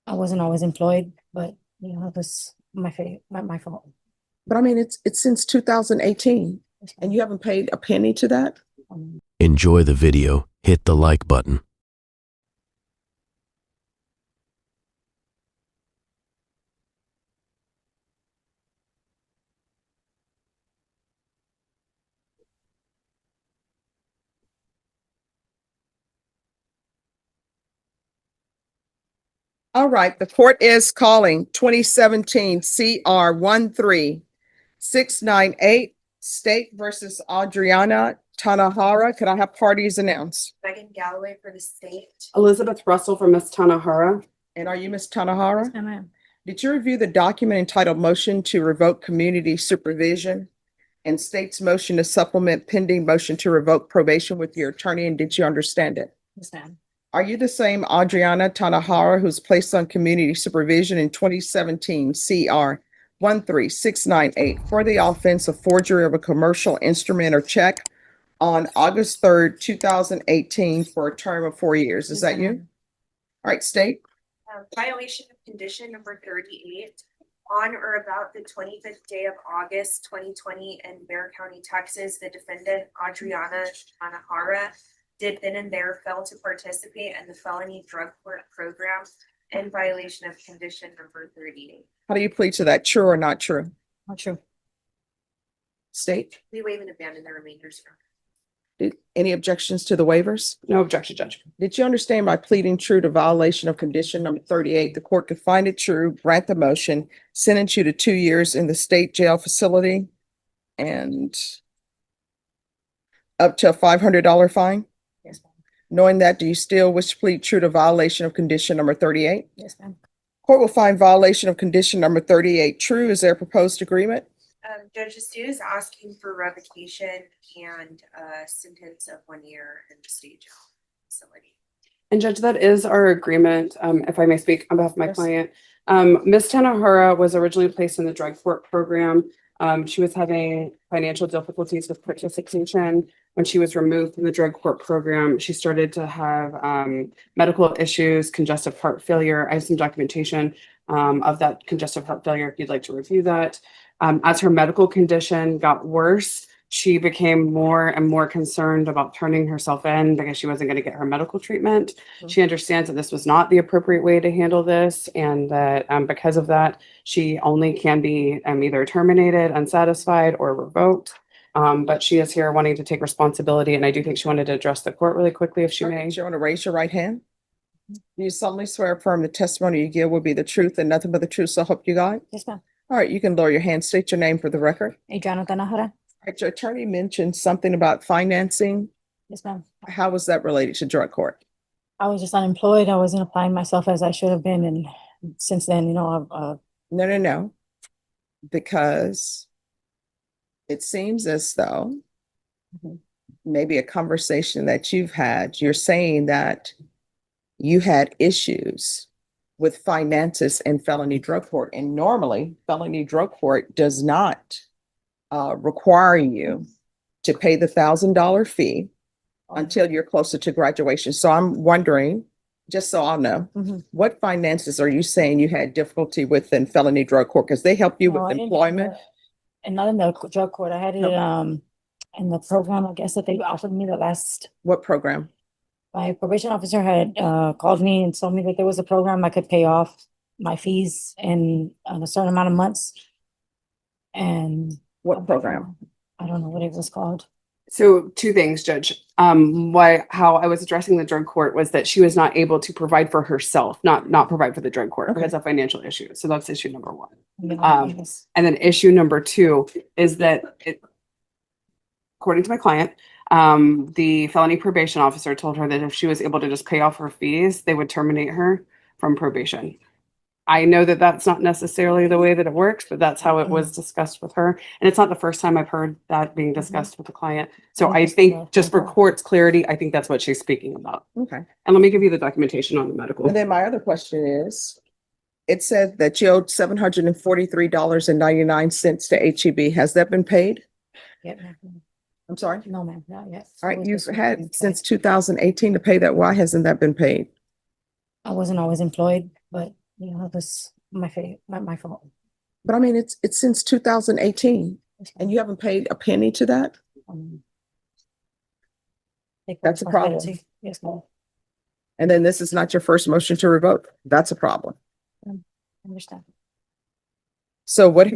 I wasn't always employed, but it was my fault. But I mean, it's since 2018 and you haven't paid a penny to that? Enjoy the video, hit the like button. All right, the court is calling 2017 CR 13698 State versus Adriana Tanahara. Could I have parties announced? Megan Galloway for the state. Elizabeth Russell for Miss Tanahara. And are you Ms. Tanahara? Yes, ma'am. Did you review the document entitled Motion to Revoke Community Supervision and state's motion to supplement pending motion to revoke probation with your attorney, and did you understand it? Yes, ma'am. Are you the same Adriana Tanahara who's placed on community supervision in 2017 CR 13698 for the offense of forgery of a commercial instrument or check on August 3rd, 2018 for a term of 4 years? Is Yes, that you? ma'am. All right, state. Violation of condition number 38. On or about the 25th day of August 2020 in Bexar County, Texas, the defendant Adriana Tanahara did then and there fail to participate in the felony drug court program in violation of condition number 38. How do you plead to that? True or not true? Not true. State. We waive and abandon the remainders. Any objections to the waivers? No objection, Judge. Did you understand by pleading true to violation of condition number 38, the court could find it true, grant the motion, sentence you to 2 years in the state jail facility, and up to a $500 fine? Yes, ma'am. Knowing that, do you still wish to plead true to violation of condition number 38? Yes, ma'am. Court will find violation of condition number 38 true. Is there a proposed agreement? Judge Estate is asking for revocation and a sentence of 1 year in the state jail facility. And Judge, that is our agreement, if I may speak on behalf of my Yes. client. Ms. Tanahara was originally placed in the drug court program. She was having financial difficulties with participation. When she was removed from the drug court program, she started to have medical issues, congestive heart failure. I have some documentation of that congestive heart failure if you'd like to review that. As her medical condition got worse, she became more and more concerned about turning herself in because she wasn't going to get her medical treatment. She understands that this was not the appropriate way to handle this, and that because of that, she only can be either terminated, unsatisfied, or revoked. But she is here wanting to take responsibility, and I do think she wanted to address the court really quickly, if she may. Do you want to raise your right hand? Do you solemnly swear or affirm the testimony you give will be the truth and nothing but the truth, so help you God? Yes, ma'am. All right, you can lower your hand. State your name for the record. Adriana Tanahara. All right, your attorney mentioned something about financing. Yes, ma'am. How was that related to drug court? I was just unemployed. I wasn't applying myself as I should have been, and since then, No. Because it seems as though maybe a conversation that you've had, you're saying that you had issues with finances in felony drug court. And normally felony drug court does not require you to pay the $1,000 fee until you're closer to graduation. So I'm wondering, just so I'll know, what finances are you saying you had difficulty with in felony drug court? Because they help you No, I with didn't have employment. and not in the drug court. I had it in the program, I guess, that they offered me What program? my probation officer had called me and told me that there was a program I could pay off my fees in a certain amount of months. And What program? I don't know what it was called. So two things, Judge. How I was addressing the drug court was that she was not able to provide for herself, not provide for the drug court because of financial issues. So that's issue number one. And then issue number two is that according to my client, the felony probation officer told her that if she was able to just pay off her fees, they would terminate her from probation. I know that that's not necessarily the way that it works, but that's how it was discussed with her. And it's not the first time I've heard that being discussed with the client. So I think just for court's clarity, I think that's what she's speaking about. Okay. And let me give you the documentation on the medical. And then my other question is, it said that you owed $743.99 to HEB. Has that been paid? Yeah. I'm sorry? No, ma'am, not yet. All right, you've had since 2018 to pay that. Why hasn't that been paid? I wasn't always employed, but You know, this, not my fault. But I mean, it's since 2018 and you haven't paid a penny to that? Um, take That's a problem. responsibility. Yes, ma'am. And then this is not your first motion to revoke. That's a problem. Understand. So what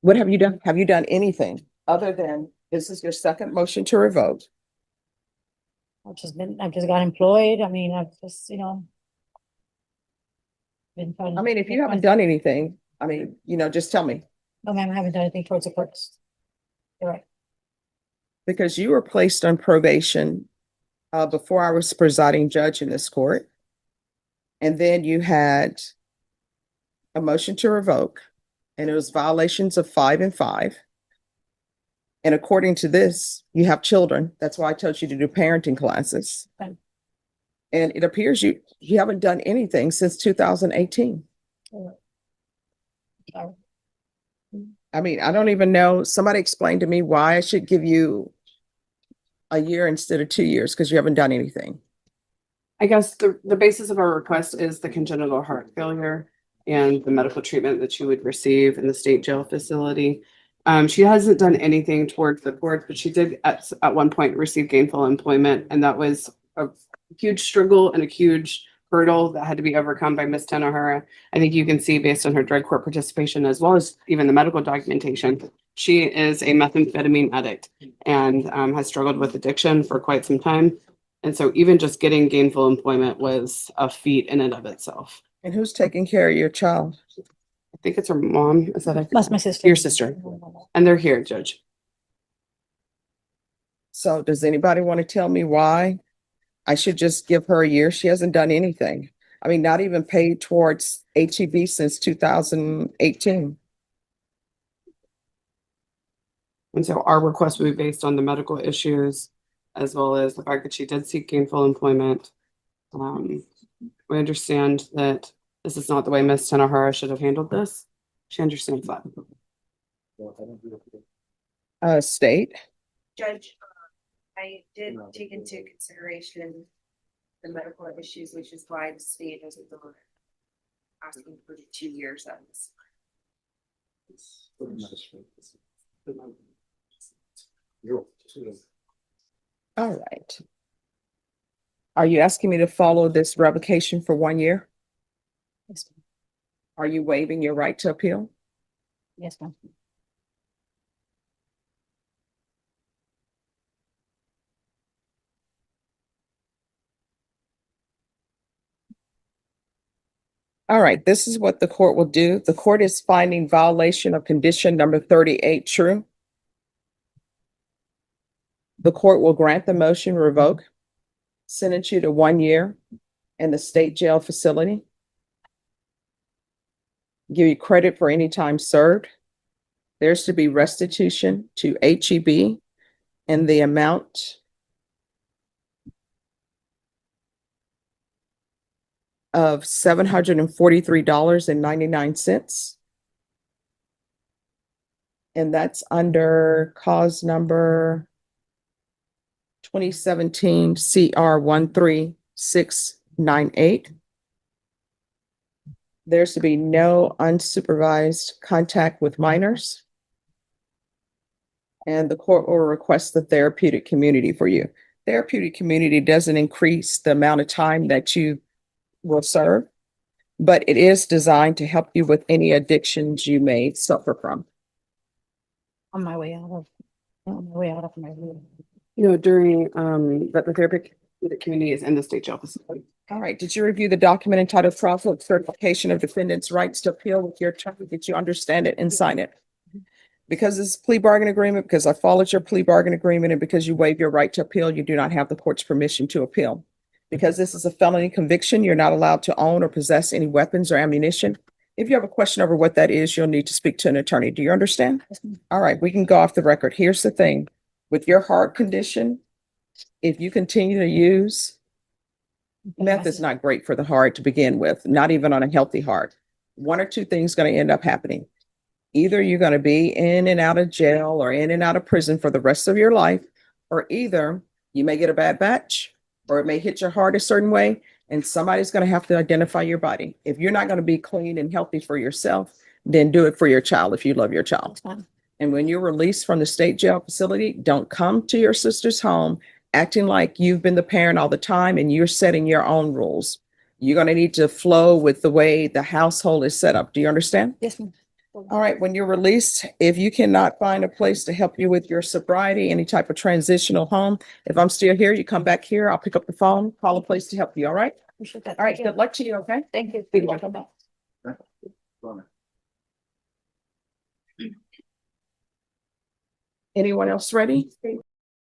what have you done? Have you done anything other than this is your second motion to revoke? I've just got employed. I mean, I've just, been trying. I mean, if you haven't done anything, I mean, just tell me. No, ma'am, I haven't done anything towards the courts. You're right. Because you were placed on probation before I was presiding judge in this court. And then you had a motion to revoke, and it was violations of 5 and 5. And according to this, you have children. That's why I told you to do parenting classes. Okay. And it appears you haven't done anything since 2018. You're right. Sorry. I mean, I don't even know. Somebody explained to me why I should give you a year instead of 2 years because you haven't done anything. I guess the basis of our request is the congenital heart failure and the medical treatment that you would receive in the state jail facility. She hasn't done anything towards the court, but she did at one point receive gainful employment, and that was a huge struggle and a huge hurdle that had to be overcome by Ms. Tanahara. I think you can see based on her drug court participation, as well as even the medical documentation, she is a methamphetamine addict and has struggled with addiction for quite some time. And so even just getting gainful employment was a feat in and of itself. And who's taking care of your child? I think it's her mom. Is that That's my sister. your sister? And they're here, Judge. So does anybody want to tell me why I should just give her a year? She hasn't done anything. I mean, not even paid towards HEB since 2018. And so our request would be based on the medical issues, as well as the fact that she did seek gainful employment. We understand that this is not the way Ms. Tanahara should have handled this. She understands that. State. Judge, I did take into consideration the medical issues, which is why the state is asking for 2 years on this. All right. Are you asking me to follow this revocation for 1 year? Yes, ma'am. Are you waiving your right to appeal? Yes, ma'am. All right, this is what the court will do. The court is finding violation of condition number 38 true. The court will grant the motion, revoke, sentence you to 1 year in the state jail facility, give you credit for any time served. There's to be restitution to HEB in the amount of $743.99. And that's under cause number 2017 CR 13698. There's to be no unsupervised contact with minors. And the court will request the therapeutic community for you. Therapeutic community doesn't increase the amount of time that you will serve, but it is designed to help you with any addictions you may suffer from. On my way out of my room. During that the therapeutic community is in the state jail facility. All right, did you review the document entitled Fraudulent Certification of Defendant's Rights to Appeal with your attorney? Did you understand it and sign it? Because it's a plea bargain agreement, because I followed your plea bargain agreement, and because you waive your right to appeal, you do not have the court's permission to appeal. Because this is a felony conviction, you're not allowed to own or possess any weapons or ammunition. If you have a question over what that is, you'll need to speak to an attorney. Do you understand? All right, we can go off the record. Here's the thing. With your heart condition, if you continue to use, meth is not great for the heart to begin with, not even on a healthy heart. One or two things going to end up happening. Either you're going to be in and out of jail or in and out of prison for the rest of your life, or either you may get a bad batch, or it may hit your heart a certain way, And somebody's going to have to identify your body. If you're not going to be clean and healthy for yourself, then do it for your child if you love your child. That's fine. And when you're released from the state jail facility, don't come to your sister's home acting like you've been the parent all the time and you're setting your own rules. You're going to need to flow with the way the household is set up. Do you understand? Yes, ma'am. All right, when you're released, if you cannot find a place to help you with your sobriety, any type of transitional home, if I'm still here, you come back here, I'll pick up the phone, call a place to help you, all right? Appreciate that. All right, Thank you. good luck to you, okay? Thank you. You're welcome. Anyone else ready?